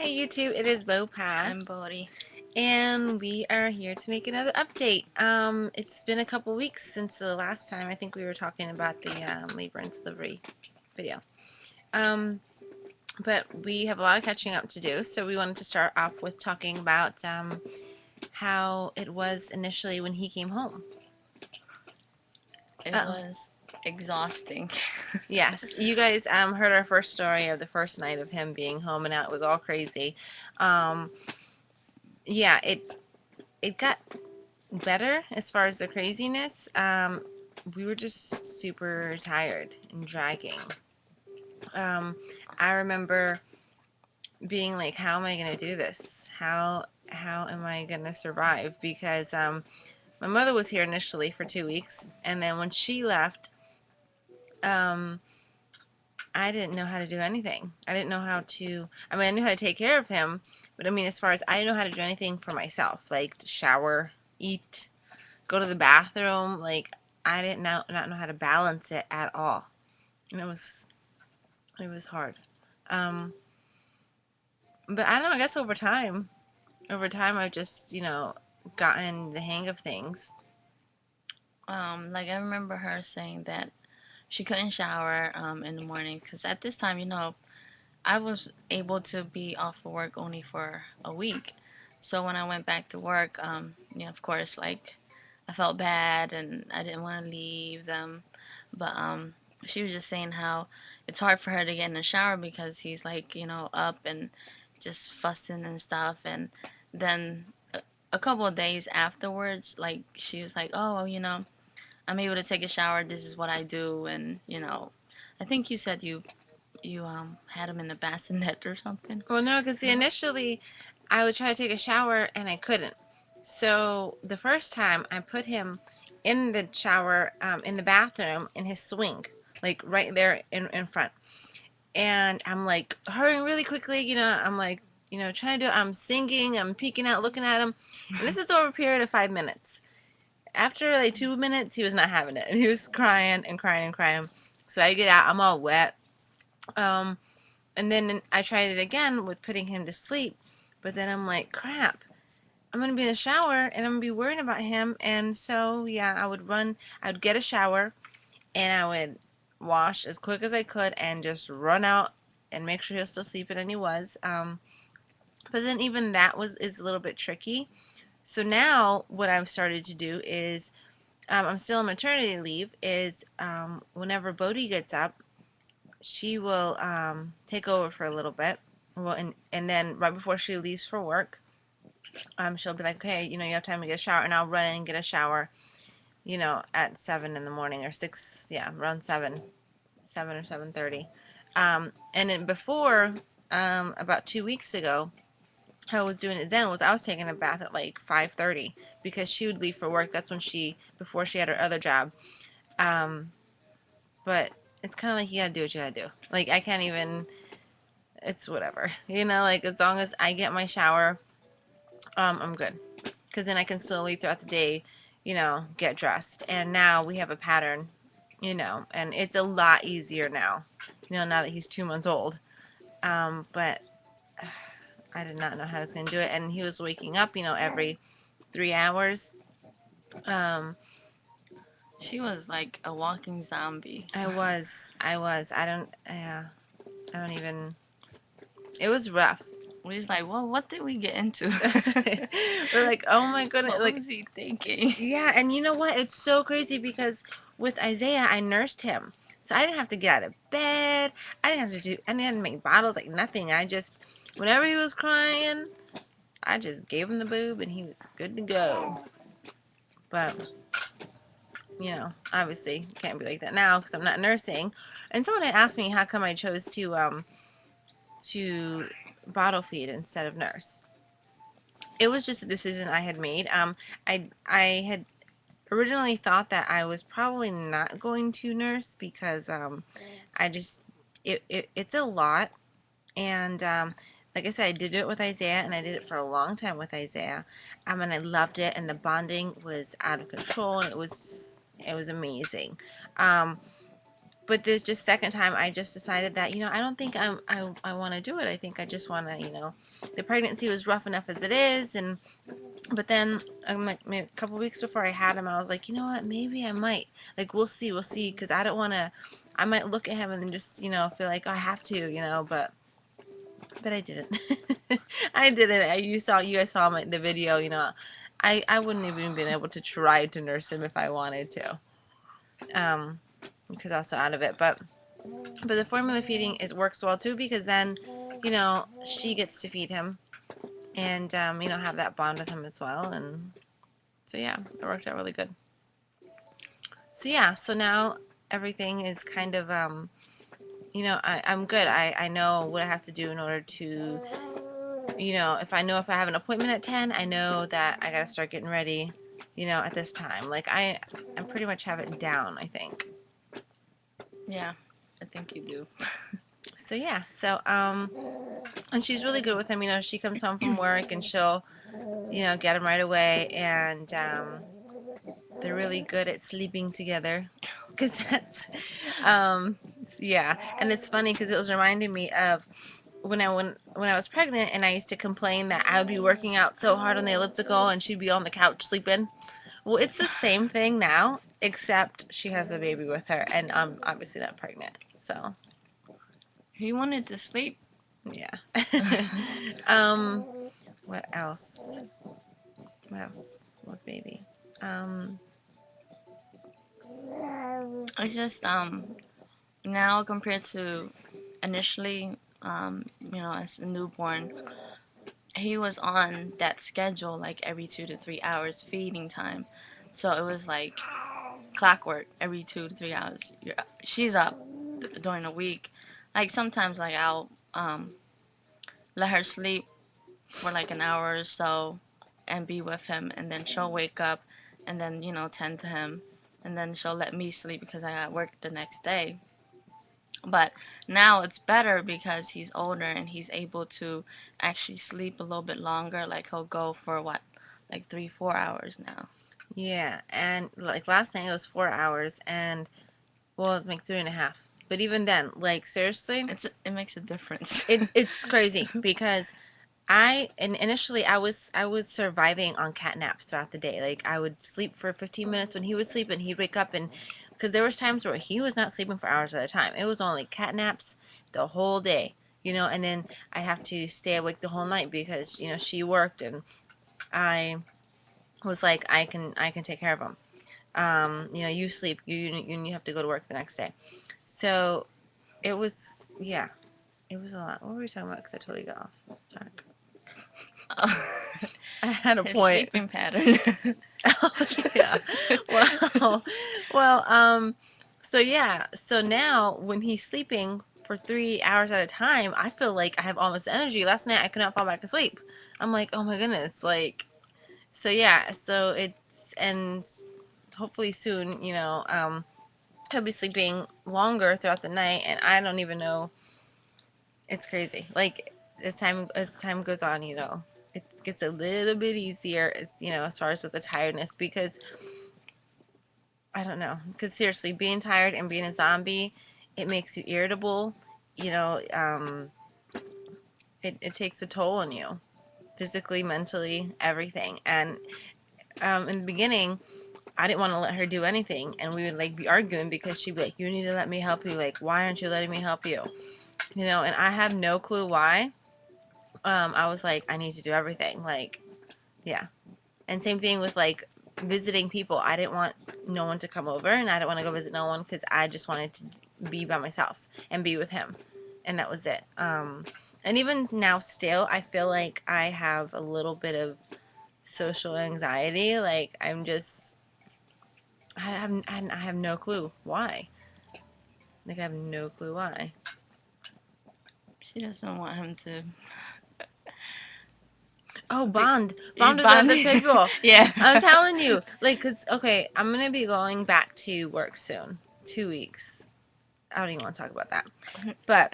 Hey YouTube, it is Bo-Pah, I'm Boatie. and we are here to make another update. It's been a couple weeks since the last time I think we were talking about the labor and delivery video. Um, but we have a lot of catching up to do, so we wanted to start off with talking about how it was initially when he came home. It Uh, was exhausting. yes, you guys heard our first story of the first night of him being home and out. It was all crazy. Um, yeah, it got better as far as the craziness. We were just super tired and dragging. Um, I remember being like, "How am I gonna do this? How am I gonna survive?" Because my mother was here initially for 2 weeks, and then when she left, um, I didn't know how to do anything. I didn't know how to. I mean, I knew how to take care of him, but I mean, as far as I didn't know how to do anything for myself, like shower, eat, go to the bathroom. Like I didn't not know how to balance it at all, and it was hard. Um, but I don't know. I guess over time, I've just gotten the hang of things. Like I remember her saying that she couldn't shower in the morning because at this time, I was able to be off of work only for a week. So when I went back to work, of course, like I felt bad and I didn't want to leave them, but she was just saying how it's hard for her to get in the shower because he's like, up and just fussing and stuff, and then a couple of days afterwards, like she was like, "Oh, I'm able to take a shower. This is what I do." And I think you said you had him in the bassinet or something. Well, no, because initially I would try to take a shower and I couldn't. So the first time I put him in the shower, in the bathroom, in his swing, like right there in front. And I'm like hurrying really quickly, I'm like, trying to do, I'm singing, I'm peeking out, looking at him. And this is over a period of 5 minutes. After like 2 minutes, he was not having it. And he was crying and crying and crying. So I get out, I'm all wet. Um, and then I tried it again with putting him to sleep. But then I'm like, crap, I'm going to be in the shower and I'm going to be worrying about him. And so, yeah, I would get a shower and I would wash as quick as I could and just run out and make sure he was still sleeping, and he was. But then even that is a little bit tricky. So now what I've started to do is I'm still on maternity leave. Is whenever Bodie gets up, she will take over for a little bit. Well, and then right before she leaves for work, she'll be like, okay, you have time to get a shower, and I'll run in and get a shower, at 7 in the morning or 6, yeah, around 7 or 7:30. And then before, about 2 weeks ago, how I was doing it then was I was taking a bath at like 5:30 because she would leave for work. That's when before she had her other job. Um, but it's kind of like you gotta do what you gotta do. Like I can't even. It's whatever, Like as long as I get my shower, I'm good. Because then I can slowly throughout the day, get dressed. And now we have a pattern, and it's a lot easier now, now that he's 2 months old. But I did not know how I was going to do it. And he was waking up, every 3 hours. Um, She was like a walking zombie. I was, I was. I don't even. It was rough. We was like, well, what did we get into? We're like, oh my goodness, What like, was he thinking? yeah. And you know what? It's so crazy because with Isaiah, I nursed him, so I didn't have to get out of bed. I didn't have to do. I didn't have to make bottles, like nothing. I just, whenever he was crying, I just gave him the boob, and he was good to go. But obviously can't be like that now because I'm not nursing. And someone had asked me how come I chose to bottle feed instead of nurse. It was just a decision I had made. I had originally thought that I was probably not going to nurse because I just it's a lot, and like I said, I did it with Isaiah, and I did it for a long time with Isaiah, and I loved it, and the bonding was out of control, and it was amazing. Um, but this just second time, I just decided that, I don't think I want to do it. I think I just want to, the pregnancy was rough enough as it is. And but then like, maybe a couple weeks before I had him, I was like, you know what, maybe I might, like, we'll see, because I don't want to, I might look at him and then just, feel like, oh, I have to, but I didn't. I didn't. You guys saw the video, I wouldn't even been able to try to nurse him if I wanted to, um because I was so out of it. But the formula feeding is works well too, because then, she gets to feed him, and have that bond with him as well. And so yeah, it worked out really good. So yeah, so now everything is kind of I'm good. I know what I have to do in order to, if I have an appointment at 10, I know that I gotta start getting ready, at this time. Like, I pretty much have it down, I think. Yeah, I think you do. So yeah, and she's really good with him. She comes home from work and she'll, get him right away. And they're really good at sleeping together, because that's, um, yeah. And it's funny because it was reminding me of when I was pregnant, and I used to complain that I would be working out so hard on the elliptical and she'd be on the couch sleeping. Well, it's the same thing now, except she has a baby with her, and I'm obviously not pregnant. So He wanted to sleep. yeah. um, what else? What else with baby? Um, It's just now compared to initially, as a newborn, he was on that schedule like every 2 to 3 hours feeding time. So it was like clockwork every 2 to 3 hours. She's up during the week. Like sometimes like I'll let her sleep for like an hour or so and be with him, and then she'll wake up and then tend to him, and then she'll let me sleep because I got work the next day. But now it's better because he's older and he's able to actually sleep a little bit longer. Like he'll go for what, like 3 4 hours now. yeah, and like last night it was 4 hours, and well, like 3.5. But even then, like, seriously, It makes a difference. it's crazy, because and initially I was surviving on cat naps throughout the day. Like, I would sleep for 15 minutes when he would sleep, and he'd wake up, and because there was times where he was not sleeping for hours at a time. It was only cat naps the whole day, and then I'd have to stay awake the whole night because she worked, and I was like, I can take care of him. You sleep, you have to go to work the next day. So it was, yeah, it was a lot. What were we talking about? Because I totally got off track. I had a His point. sleeping pattern. Oh, yeah. Well, well, so yeah. So now when he's sleeping for 3 hours at a time, I feel like I have all this energy. Last night I could not fall back asleep. I'm like, oh my goodness. Like, so yeah. So it's, and hopefully soon, he'll be sleeping longer throughout the night, and I don't even know. It's crazy. Like, as time goes on, it gets a little bit easier, as far as with the tiredness, because I don't know. Because seriously, being tired and being a zombie, it makes you irritable. You know, um, it takes a toll on you, physically, mentally, everything. And in the beginning, I didn't want to let her do anything, and we would like be arguing because she'd be like, "You need to let me help you. Like, why aren't you letting me help you?" And I have no clue why. I was like, I need to do everything. Like, yeah. And same thing with like visiting people. I didn't want no one to come over, and I didn't want to go visit no one because I just wanted to be by myself and be with him, and that was it. And even now, still, I feel like I have a little bit of social anxiety. Like, I have no clue why. Like, I have no clue why. She doesn't want him to Oh, be bond with bond. other people. Yeah. I'm telling you, like, cause okay, I'm gonna be going back to work soon. 2 weeks. I don't even want to talk about that. But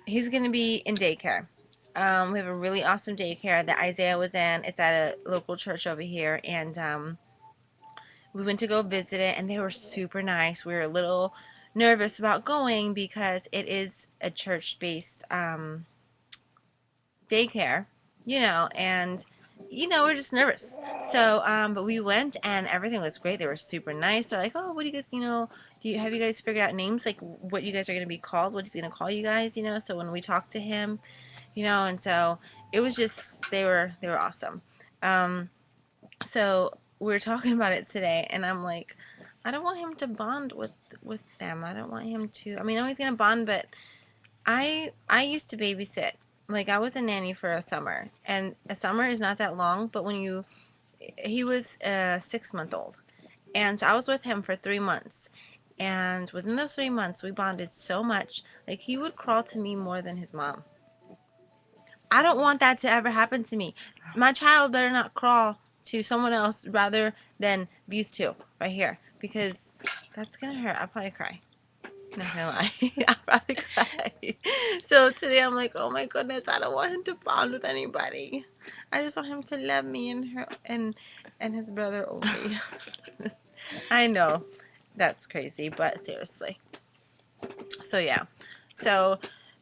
he's gonna be in daycare. We have a really awesome daycare that Isaiah was in. It's at a local church over here, and we went to go visit it, and they were super nice. We were a little nervous about going because it is a church-based daycare, and we're just nervous. So, but we went and everything was great. They were super nice. They're like, oh, what do you guys, have you guys figured out names, like what you guys are gonna be called? What he's gonna call you guys, So when we talked to him, and so it was just they were awesome. Um, so we were talking about it today, and I'm like, I don't want him to bond with them. I don't want him to. I mean, I know he's gonna bond, but I used to babysit. Like I was a nanny for a summer, and a summer is not that long. But he was 6 month old, and so I was with him for 3 months, and within those 3 months we bonded so much. Like he would crawl to me more than his mom. I don't want that to ever happen to me. My child better not crawl to someone else rather than these two right here, because that's gonna hurt. I'll probably cry. Not gonna lie. I'll probably cry. So today I'm like, oh my goodness, I don't want him to bond with anybody. I just want him to love me and his brother only. I know that's crazy, but seriously. So yeah. So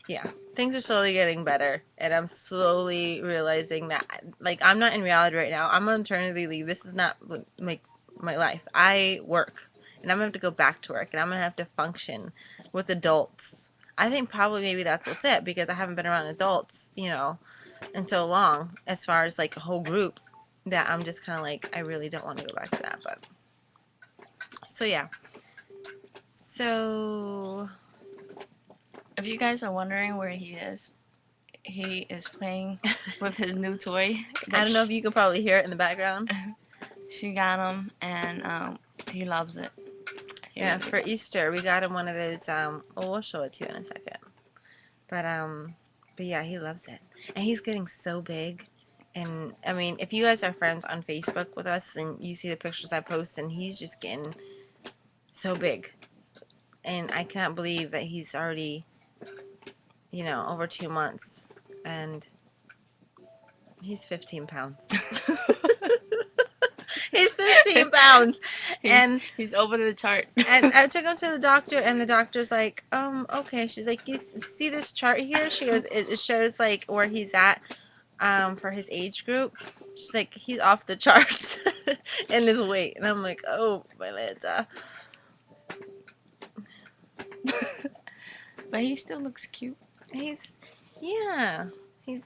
yeah, things are slowly getting better, and I'm slowly realizing that, like, I'm not in reality right now. I'm on maternity leave. This is not like my life. I work, and I'm gonna have to go back to work, and I'm gonna have to function with adults. I think probably maybe that's what's it, because I haven't been around adults, in so long, as far as like a whole group, that I'm just kind of like, I really don't want to go back to that. But so yeah. So If you guys are wondering where he is playing with his new toy I that don't know if you could probably hear it in the background. she got him, and he loves it. He Yeah, really for does. Easter we got him one of those. Oh, we'll show it to you in a second. But but yeah, he loves it, and he's getting so big. And I mean, if you guys are friends on Facebook with us, then you see the pictures I post, and he's just getting so big. And I cannot believe that he's already, over 2 months, and he's 15 pounds. He's 15 pounds, he's and he's over the chart. and I took him to the doctor, and the doctor's like, okay. She's like, you see this chart here? She goes, it shows like where he's at, for his age group. She's like, he's off the charts in his weight, and I'm like, oh, my Lanta. But he still looks cute. He's, yeah, he's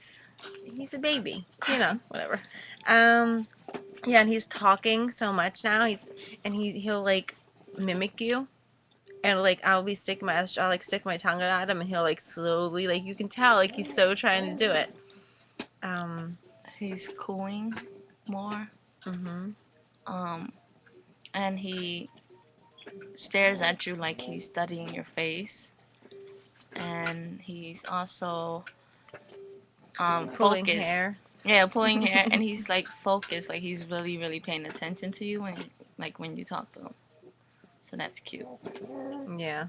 he's a baby, whatever. Yeah, and he's talking so much now. He'll like mimic you. And like I'll like stick my tongue at him, and he'll like slowly, like you can tell, like he's so trying to do it. Um, He's cooing more. mhm. Um, and he stares at you like he's studying your face. And he's also Pulling focused. hair. Yeah, pulling hair, and he's like focused, like he's really, really paying attention to you when you talk to him. So that's cute. Yeah,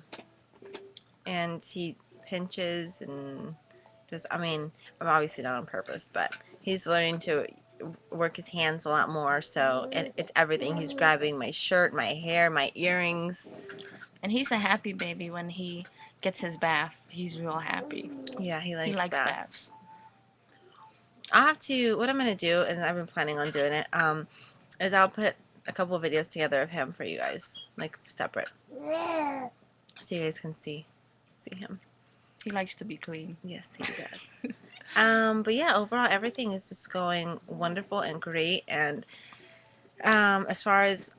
and he pinches and just. I mean, I'm obviously not on purpose, but he's learning to work his hands a lot more. So it's everything. He's grabbing my shirt, my hair, my earrings. And he's a happy baby when he gets his bath. He's real happy. Yeah, he He likes likes baths. baths. I'll have to. What I'm gonna do, and I've been planning on doing it. Is I'll put a couple of videos together of him for you guys, like separate, so you guys can see him. He likes to be clean. Yes, he does. But yeah, overall everything is just going wonderful and great. And as far as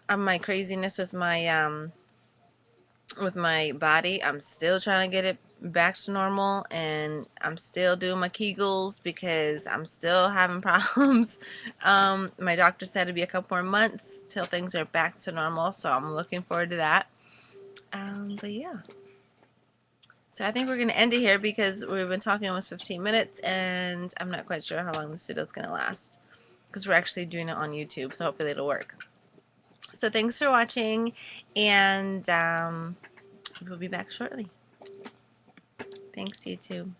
my craziness with my body, I'm still trying to get it back to normal, and I'm still doing my Kegels because I'm still having problems. My doctor said it'd be a couple more months till things are back to normal, so I'm looking forward to that. But yeah. So I think we're going to end it here because we've been talking almost 15 minutes, and I'm not quite sure how long this video is going to last, because we're actually doing it on YouTube, so hopefully it'll work. So thanks for watching, and we'll be back shortly. Thanks, YouTube.